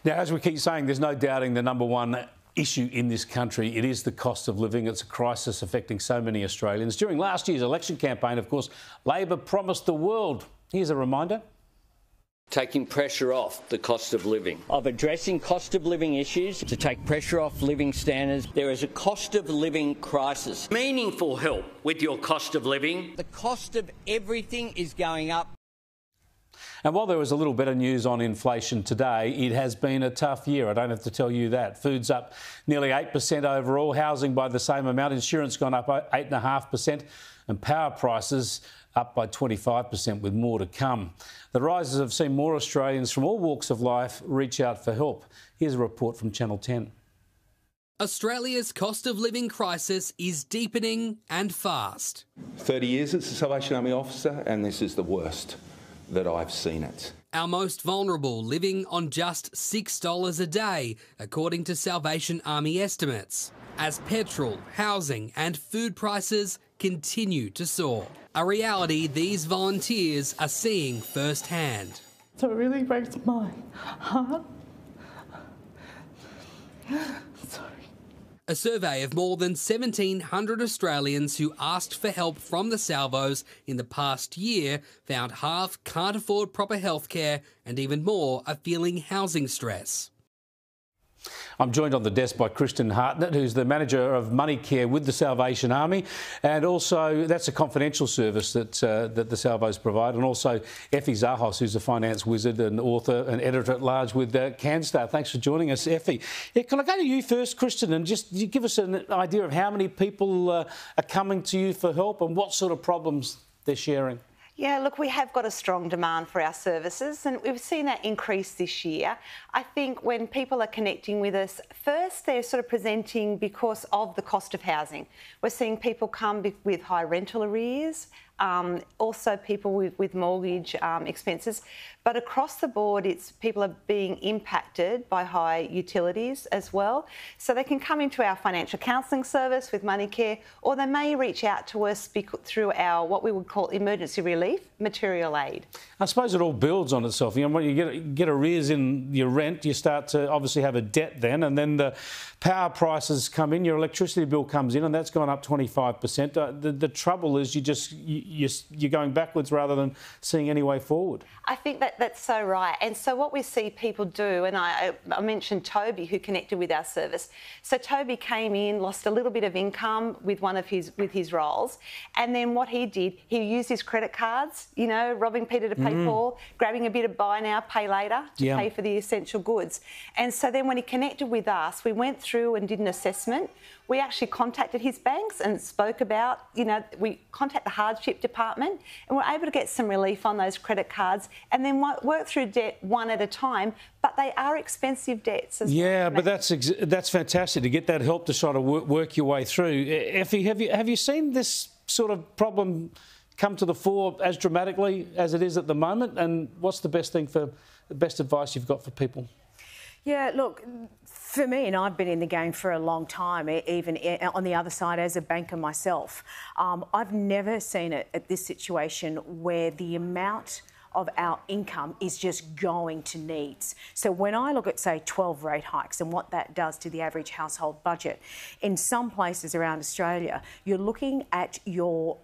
Now, as we keep saying, there's no doubting the number one issue in this country. It is the cost of living. It's a crisis affecting so many Australians. During last year's election campaign, of course, Labor promised the world. Here's a reminder. Taking pressure off the cost of living. Of addressing cost of living issues to take pressure off living standards. There is a cost of living crisis. Meaningful help with your cost of living. The cost of everything is going up. And while there was a little better news on inflation today, it has been a tough year. I don't have to tell you that. Food's up nearly 8% overall, housing by the same amount, insurance gone up 8.5%, and power prices up by 25%, with more to come. The rises have seen more Australians from all walks of life reach out for help. Here's a report from Channel 10. Australia's cost of living crisis is deepening and fast. 30 years as a Salvation Army officer, and this is the worst that I've seen it. Our most vulnerable living on just $6 a day, according to Salvation Army estimates, as petrol, housing and food prices continue to soar. A reality these volunteers are seeing firsthand. So it really breaks my heart. Sorry. A survey of more than 1,700 Australians who asked for help from the Salvos in the past year found half can't afford proper healthcare and even more are feeling housing stress. I'm joined on the desk by Kristen Hartnett, who's the manager of Money Care with the Salvation Army, and also that's a confidential service that the Salvos provide, and also Effie Zahos, who's a finance wizard and author and editor-at-large with CanStar. Thanks for joining us, Effie. Yeah, can I go to you first, Kristen, and just you give us an idea of how many people are coming to you for help and what sort of problems they're sharing? Yeah, look, we have got a strong demand for our services and we've seen that increase this year. I think when people are connecting with us, first they're sort of presenting because of the cost of housing. We're seeing people come with high rental arrears, also people with mortgage expenses. But across the board, it's people are being impacted by high utilities as well. So they can come into our financial counselling service with Money Care, or they may reach out to us through our what we would call emergency relief material aid. I suppose it all builds on itself. You know, when you get arrears in your rent, you start to obviously have a debt then, and then the power prices come in, your electricity bill comes in, and that's gone up 25%. The trouble is you're going backwards rather than seeing any way forward. I think that's so right. And so what we see people do, and I mentioned Toby, who connected with our service. So Toby came in, lost a little bit of income with his roles, and then what he did, he used his credit cards, you know, robbing Peter to pay Paul, grabbing a bit of buy now, pay later to pay for the essential goods. And so then when he connected with us, we went through and did an assessment. We actually contacted his banks and spoke about, you know, we contact the hardship department and we're able to get some relief on those credit cards and then work through debt one at a time, but they are expensive debts as well. Yeah, but that's fantastic to get that help to sort of work your way through. Effie, have you seen this sort of problem come to the fore as dramatically as it is at the moment? And what's the best advice you've got for people? Yeah, look, for me, and I've been in the game for a long time, even on the other side as a banker myself, I've never seen this situation where the amount of our income is just going to needs. So when I look at, say, 12 rate hikes and what that does to the average household budget, in some places around Australia, you're looking at your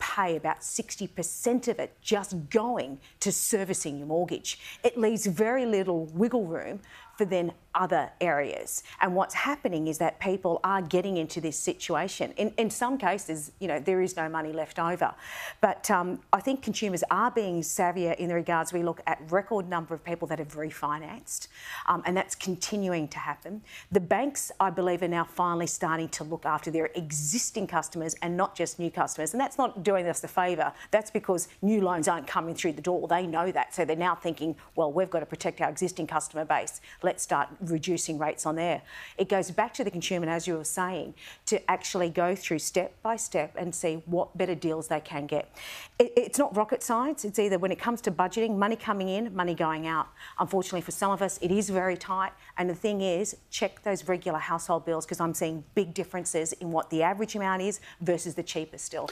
pay, about 60% of it just going to servicing your mortgage. It leaves very little wiggle room for then other areas. And what's happening is that people are getting into this situation. In some cases, you know, there is no money left over. But I think consumers are being savvier in the regards we look at record number of people that have refinanced, and that's continuing to happen. The banks, I believe, are now finally starting to look after their existing customers and not just new customers. And that's not doing us a favour. That's because new loans aren't coming through the door. They know that. So they're now thinking, well, we've got to protect our existing customer base. Let's start reducing rates on there. It goes back to the consumer, and as you were saying, to actually go through step by step and see what better deals they can get. It's not rocket science. It's either when it comes to budgeting, money coming in, money going out. Unfortunately, for some of us, it is very tight. And the thing is, check those regular household bills, because I'm seeing big differences in what the average amount is versus the cheapest still.